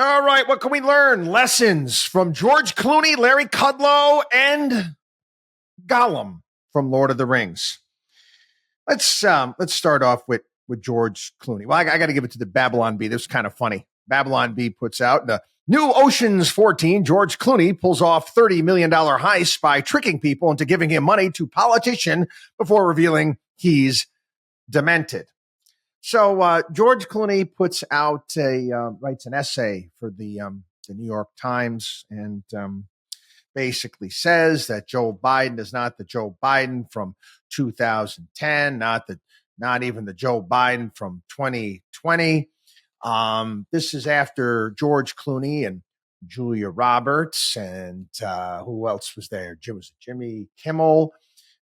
All right, what can we learn? Lessons from George Clooney, Larry Kudlow, and Gollum from Lord of the Rings. Let's start off with George Clooney. Well, I got to give it to the Babylon Bee. This is kind of funny. Babylon Bee puts out the new Ocean's 14. George Clooney pulls off $30 million heist by tricking people into giving him money to politician before revealing he's demented. So George Clooney puts out writes an essay for the New York Times and basically says that Joe Biden is not the Joe Biden from 2010, not even the Joe Biden from 2020. This is after George Clooney and Julia Roberts and who else was there? Jimmy Kimmel.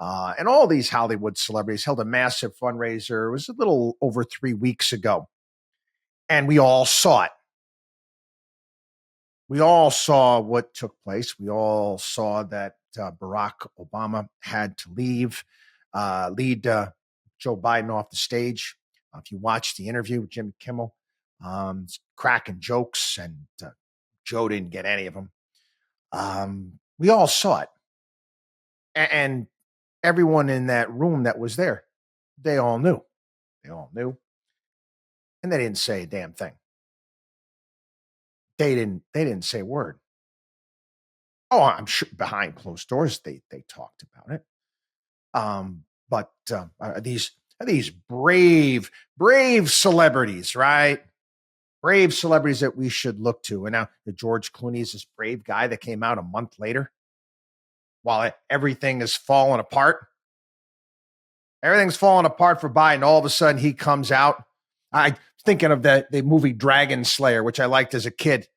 And all these Hollywood celebrities held a massive fundraiser. It was a little over 3 weeks ago. And we all saw it. We all saw what took place. We all saw that Barack Obama had to lead Joe Biden off the stage. If you watch the interview with Jimmy Kimmel, cracking jokes, and Joe didn't get any of them. We all saw it. And everyone in that room that was there, they all knew. They all knew. And they didn't say a damn thing. They didn't say a word. Oh, I'm sure behind closed doors they talked about it. But are these brave celebrities, right? Brave celebrities that we should look to. And now the George Clooney is this brave guy that came out a month later while everything is falling apart. Everything's falling apart for Biden. All of a sudden, he comes out. I'm thinking of the movie Dragon Slayer, which I liked as a kid.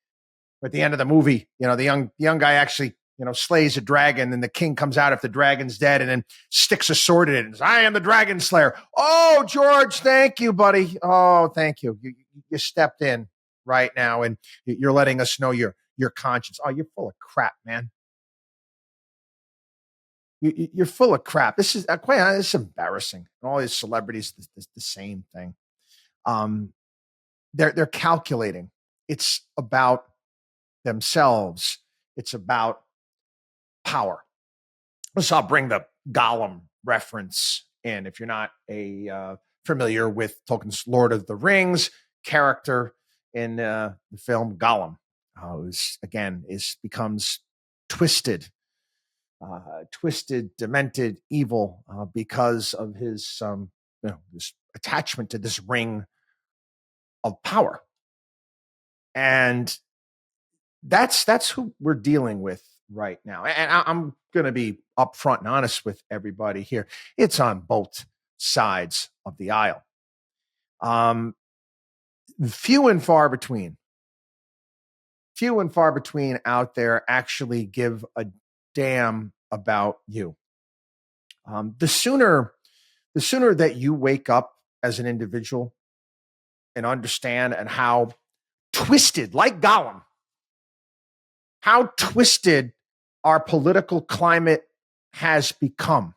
At the end of the movie, the young guy actually, slays a dragon, and the king comes out if the dragon's dead, and then sticks a sword in it and says, "I am the Dragon Slayer." Oh, George, thank you, buddy. Oh, thank you. You stepped in right now, and you're letting us know your conscience. Oh, you're full of crap, man. You're full of crap. This is quite honestly, this is embarrassing. And all these celebrities, the same thing. They're calculating. It's about themselves. It's about power. So I'll bring the Gollum reference in. If you're not familiar with Tolkien's Lord of the Rings character in the film Gollum, becomes twisted, demented, evil because of his this attachment to this ring of power. And that's who we're dealing with right now. And I'm going to be upfront and honest with everybody here. It's on both sides of the aisle. Few and far between out there actually give a damn about you. The sooner that you wake up as an individual and understand and how twisted, like Gollum, how twisted our political climate has become,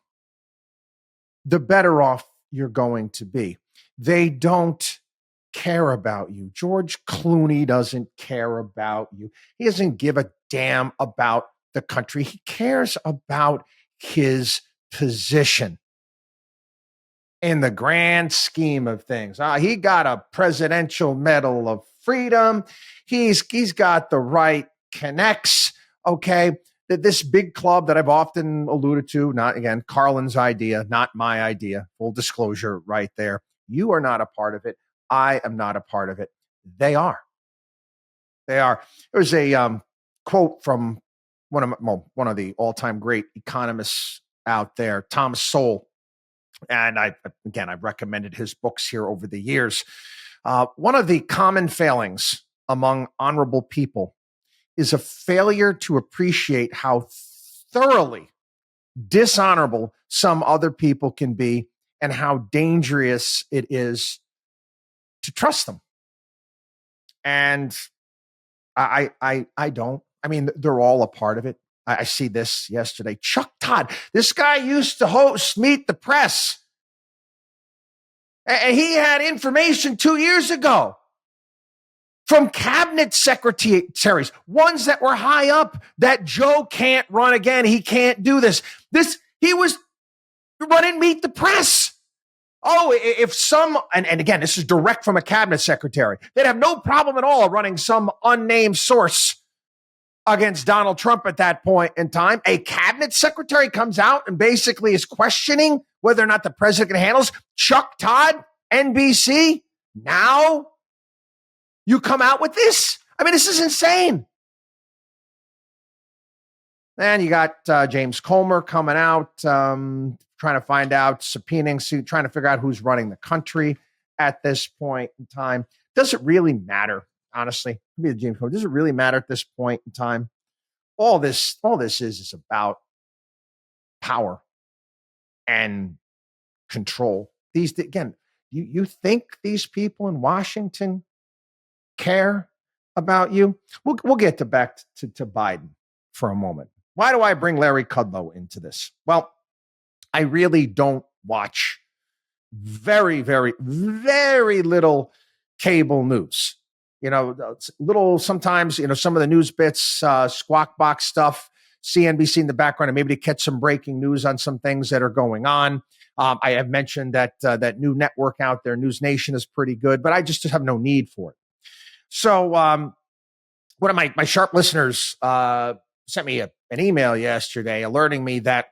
the better off you're going to be. They don't care about you. George Clooney doesn't care about you. He doesn't give a damn about the country. He cares about his position in the grand scheme of things. He got a Presidential Medal of Freedom. He's got the right connects. Okay. This big club that I've often alluded to, not again, Carlin's idea, not my idea. Full disclosure right there. You are not a part of it. I am not a part of it. They are. There's a quote from one of the all-time great economists out there, Thomas Sowell. And I've recommended his books here over the years. One of the common failings among honorable people is a failure to appreciate how thoroughly dishonorable some other people can be and how dangerous it is to trust them. And I don't. I mean, they're all a part of it. I see this yesterday. Chuck Todd, this guy used to host Meet the Press. And he had information 2 years ago from cabinet secretaries, ones that were high up, that Joe can't run again. He can't do this. He was running Meet the Press. Oh, if and again, this is direct from a cabinet secretary, they'd have no problem at all running some unnamed source against Donald Trump at that point in time. A cabinet secretary comes out and basically is questioning whether or not the president handles Chuck Todd, NBC. Now you come out with this? I mean, this is insane. Then you got James Comer coming out, trying to find out, subpoenaing, trying to figure out who's running the country at this point in time. Does it really matter? Honestly, James Comer, does it really matter at this point in time? All this is about power and control. These, again, you think these people in Washington care about you? We'll get back to Biden for a moment. Why do I bring Larry Kudlow into this? Well, I really don't watch very, very, very little cable news. Sometimes, some of the news bits, squawk box stuff, CNBC in the background, and maybe to catch some breaking news on some things that are going on. I have mentioned that new network out there, News Nation, is pretty good, but I just have no need for it. So one of my sharp listeners sent me an email yesterday alerting me that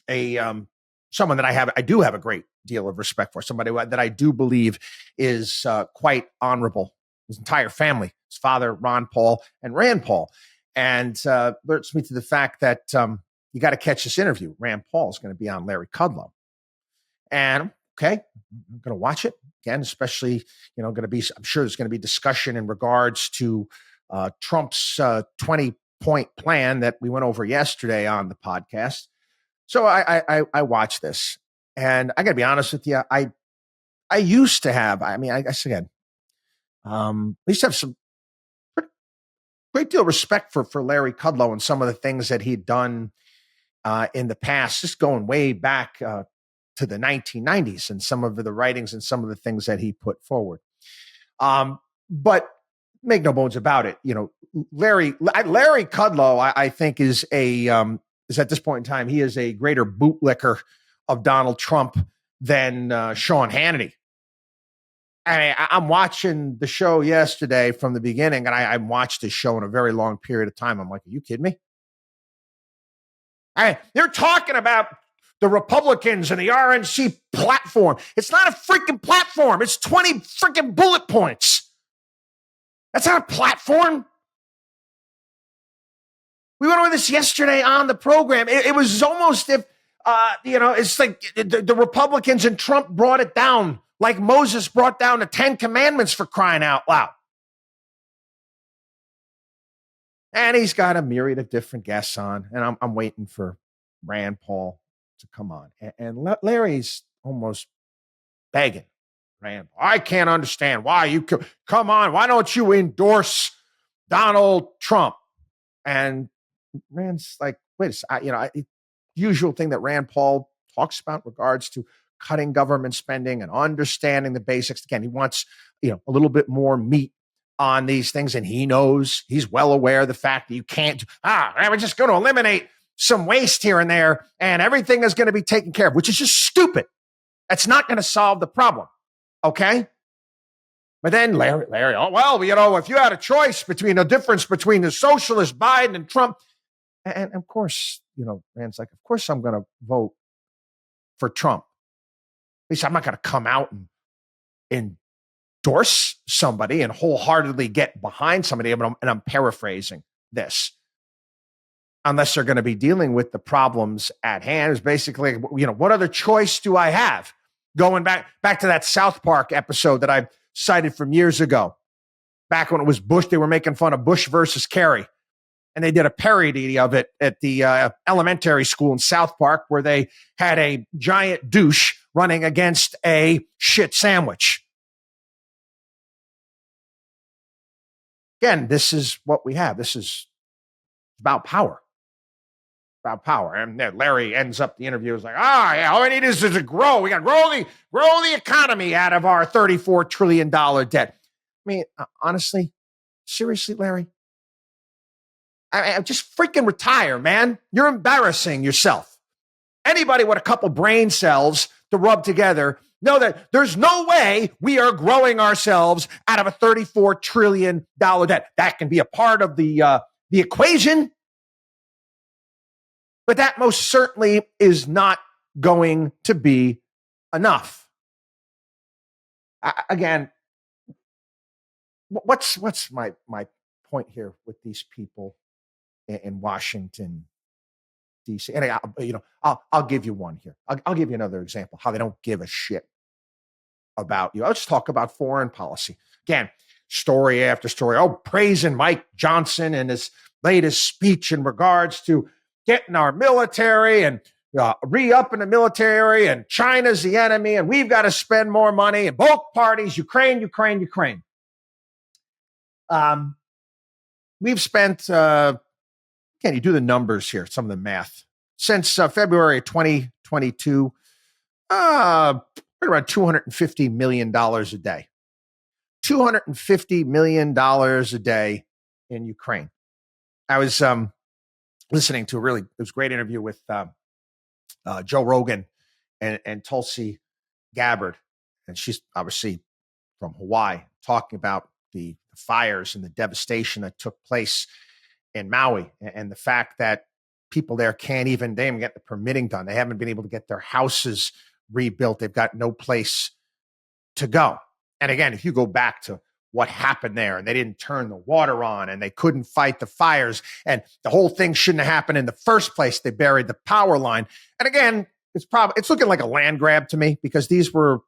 someone that I do have a great deal of respect for, somebody that I do believe is quite honorable. His entire family, his father, Ron Paul, and Rand Paul, and alerts me to the fact that you got to catch this interview. Rand Paul is going to be on Larry Kudlow. And okay, I'm going to watch it again, especially, I'm sure there's going to be discussion in regards to Trump's 20-point plan that we went over yesterday on the podcast. So I watched this, and I got to be honest with you. I used to have, I guess again, I used to have some great deal of respect for Larry Kudlow and some of the things that he'd done in the past, just going way back to the 1990s, and some of the writings and some of the things that he put forward. But make no bones about it, Larry Kudlow, I think is at this point in time, he is a greater bootlicker of Donald Trump than Sean Hannity. I'm watching the show yesterday from the beginning, and I watched this show in a very long period of time. I'm like, are you kidding me? They're talking about the Republicans and the RNC platform. It's not a freaking platform. It's 20 freaking bullet points. That's not a platform. We went over this yesterday on the program. It was almost if, it's like the Republicans and Trump brought it down like Moses brought down the 10 Commandments, for crying out loud. And he's got a myriad of different guests on, and I'm waiting for Rand Paul to come on. And Larry's almost begging Rand Paul, I can't understand why you come on. Why don't you endorse Donald Trump? And Rand's like, wait a second, usual thing that Rand Paul talks about in regards to cutting government spending and understanding the basics. Again, he wants, a little bit more meat on these things. And he's well aware of the fact that you can't, we're just going to eliminate some waste here and there and everything is going to be taken care of, which is just stupid. That's not going to solve the problem. Okay. But then Larry, if you had a choice between a difference between the socialist Biden and Trump, and of course, Rand's like, of course I'm going to vote for Trump. At least I'm not going to come out and endorse somebody and wholeheartedly get behind somebody. And I'm paraphrasing this. Unless they're going to be dealing with the problems at hand. It's basically, what other choice do I have? Going back to that South Park episode that I cited from years ago. Back when it was Bush, they were making fun of Bush versus Kerry. And they did a parody of it at the elementary school in South Park, where they had a giant douche running against a shit sandwich. Again, this is what we have. This is about power. About power. And Larry ends up the interview is like, all we need is to grow. We got to grow the economy out of our $34 trillion debt. mean, honestly, seriously, Larry, I just freaking retire, man. You're embarrassing yourself. Anybody with a couple brain cells to rub together know that there's no way we are growing ourselves out of a $34 trillion debt. That can be a part of the equation, but that most certainly is not going to be enough. Again, what's my point here with these people in Washington, D.C.? And I'll give you one here. I'll give you another example how they don't give a shit about you. Let's talk about foreign policy. Again, story after story. Oh, praising Mike Johnson and his latest speech in regards to getting our military and re-upping the military, and China's the enemy, and we've got to spend more money. And both parties, Ukraine. We've spent, can you do the numbers here? Some of the math. Since February 2022, right around $250 million a day. $250 million a day in Ukraine. I was listening to it was a great interview with Joe Rogan and Tulsi Gabbard. And she's obviously from Hawaii, talking about the fires and the devastation that took place in Maui, and the fact that people there can't even get the permitting done. They haven't been able to get their houses rebuilt. They've got no place to go. And again, if you go back to what happened there, and they didn't turn the water on, and they couldn't fight the fires, and the whole thing shouldn't have happened in the first place. They buried the power line. And again, it's looking like a land grab to me, because these were,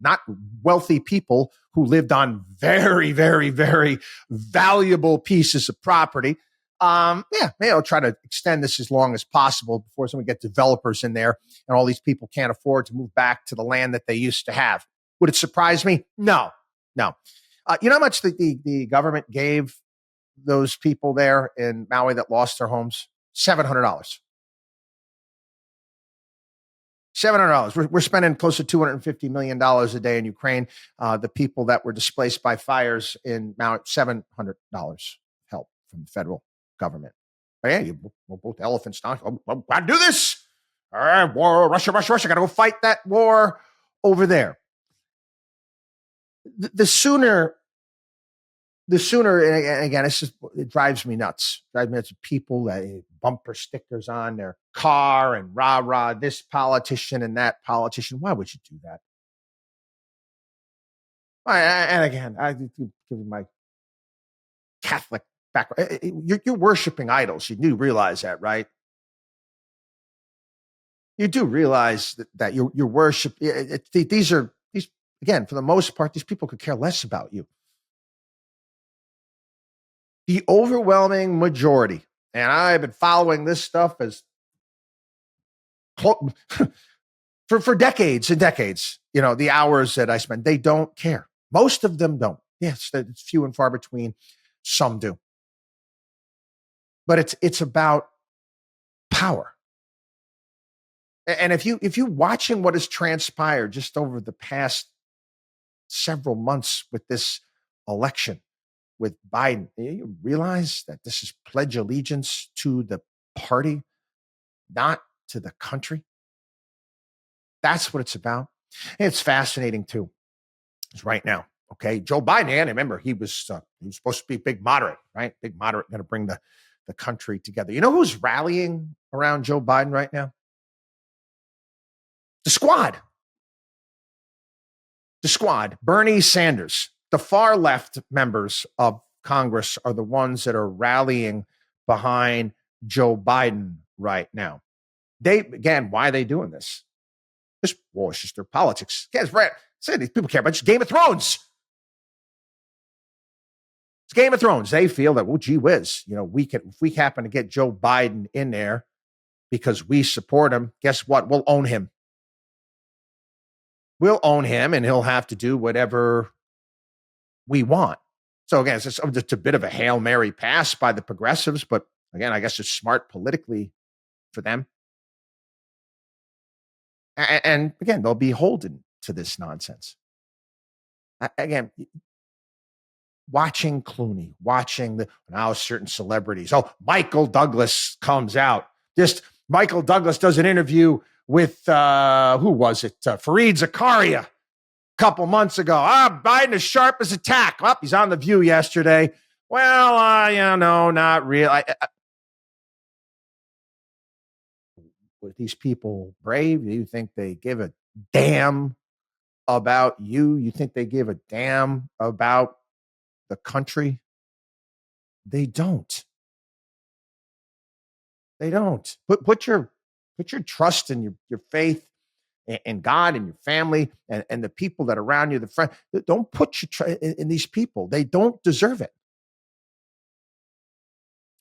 not wealthy people who lived on very, very, very valuable pieces of property. Maybe I'll try to extend this as long as possible before someone gets developers in there and all these people can't afford to move back to the land that they used to have. Would it surprise me? No. You know how much the government gave those people there in Maui that lost their homes? $700. $700. We're spending close to $250 million a day in Ukraine. The people that were displaced by fires in Maui, $700 help from the federal government. But yeah, we'll both elephants down. Gotta do this. All right, war, Russia. Gotta go fight that war over there. The sooner, and again, it drives me nuts. People that bumper stickers on their car and rah, this politician and that politician. Why would you do that? And again, I give you my Catholic background. You're worshiping idols. You do realize that, right? You do realize that you're worship. These again, for the most part, these people could care less about you. The overwhelming majority, and I've been following this stuff as for decades and decades, the hours that I spend, they don't care. Most of them don't. Yes, it's few and far between. Some do. But it's about power. And if you watching what has transpired just over the past several months with this election, with Biden, you realize that this is pledge allegiance to the party, not to the country. That's what it's about. And it's fascinating too. It's right now. Okay. Joe Biden, and remember, he was supposed to be big moderate, right? Big moderate, going to bring the country together. You know who's rallying around Joe Biden right now? The squad. Bernie Sanders. The far left members of Congress are the ones that are rallying behind Joe Biden right now. Why are they doing this? It's just their politics. Guys, right? These people care about just Game of Thrones. It's Game of Thrones. They feel that, well, gee whiz, if we happen to get Joe Biden in there because we support him, guess what? We'll own him. We'll own him, and he'll have to do whatever we want. So again, it's just a bit of a Hail Mary pass by the progressives, but again, I guess it's smart politically for them. And again, they'll be beholden to this nonsense. Again, watching Clooney, watching now certain celebrities. Oh, Michael Douglas comes out. Just Michael Douglas does an interview with, who was it? Fareed Zakaria a couple months ago. Biden is sharp as a tack. Oh, he's on The View yesterday. Well, not really. Were these people brave? Do you think they give a damn about you? You think they give a damn about the country? They don't. They don't. Put your trust and your faith in God and your family and the people that are around you, the friend. Don't put your trust in these people. They don't deserve it.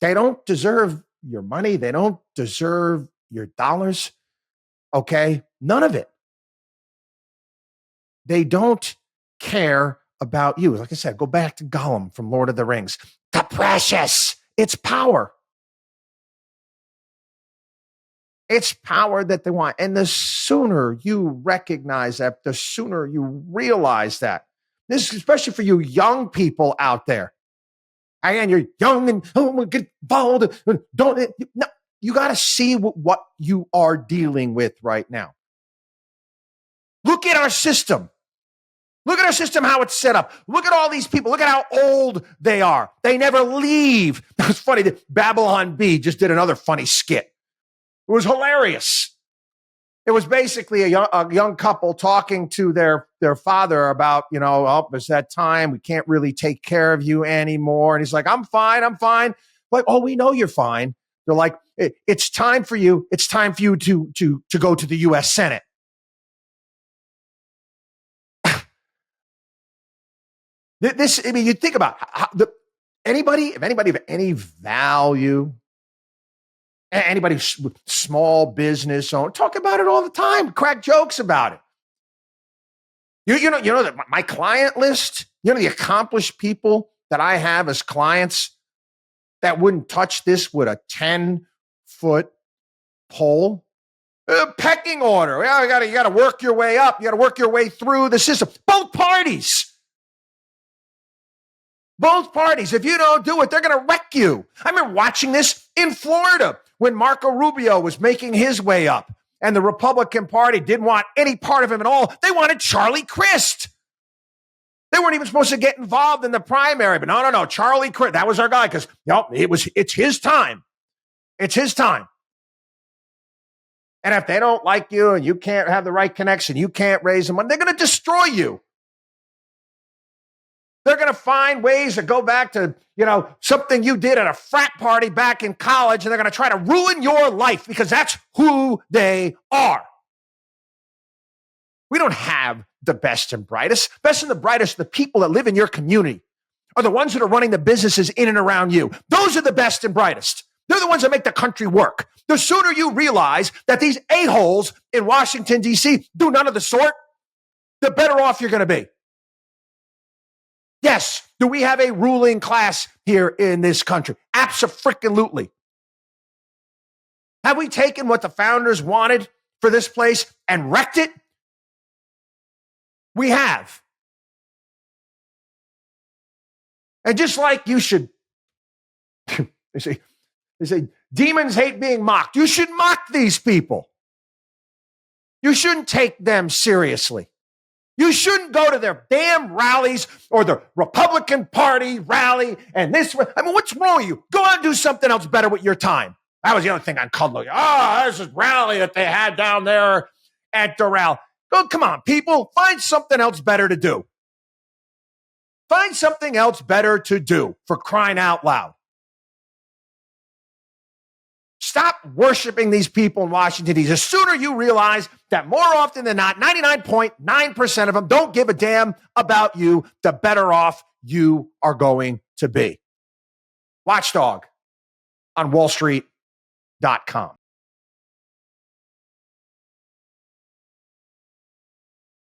They don't deserve your money. They don't deserve your dollars. Okay? None of it. They don't care about you. Like I said, go back to Gollum from Lord of the Rings. The precious. It's power. It's power that they want. And the sooner you recognize that, the sooner you realize that. This is especially for you young people out there. And you're young and get bold. Don't no, you got to see what you are dealing with right now. Look at our system. Look at our system, how it's set up. Look at all these people. Look at how old they are. They never leave. It's funny that Babylon Bee just did another funny skit. It was hilarious. It was basically a young couple talking to their father about, it's that time. We can't really take care of you anymore. And he's like, I'm fine. Like, oh, we know you're fine. They're like, it's time for you. It's time for you to go to the U.S. Senate. You think about if anybody of any value, anybody with small business owner, talk about it all the time, crack jokes about it. You know that my client list, the accomplished people that I have as clients that wouldn't touch this with a 10-foot pole. Pecking order. Yeah, you got to work your way up. You got to work your way through the system. Both parties. If you don't do it, they're going to wreck you. I remember watching this in Florida when Marco Rubio was making his way up and the Republican Party didn't want any part of him at all. They wanted Charlie Crist. They weren't even supposed to get involved in the primary, but no. Charlie Crist, that was our guy because it's his time. It's his time. And if they don't like you and you can't have the right connection, you can't raise the money, they're going to destroy you. They're going to find ways to go back to, something you did at a frat party back in college, and they're going to try to ruin your life because that's who they are. We don't have the best and brightest. Best and the brightest, the people that live in your community are the ones that are running the businesses in and around you. Those are the best and brightest. They're the ones that make the country work. The sooner you realize that these a-holes in Washington, D.C. do none of the sort, the better off you're going to be. Yes, do we have a ruling class here in this country? Abso-freaking-lutely. Have we taken what the founders wanted for this place and wrecked it? We have. And just like you should, they say demons hate being mocked. You should mock these people. You shouldn't take them seriously. You shouldn't go to their damn rallies or the Republican Party rally and this. What's wrong with you? Go out and do something else better with your time. That was the other thing on Kudlow. There's this rally that they had down there at Doral. Oh, come on, people. Find something else better to do. Find something else better to do, for crying out loud. Stop worshiping these people in Washington, D.C. The sooner you realize that more often than not, 99.9% of them don't give a damn about you, the better off you are going to be. WatchDog on WallStreet.com.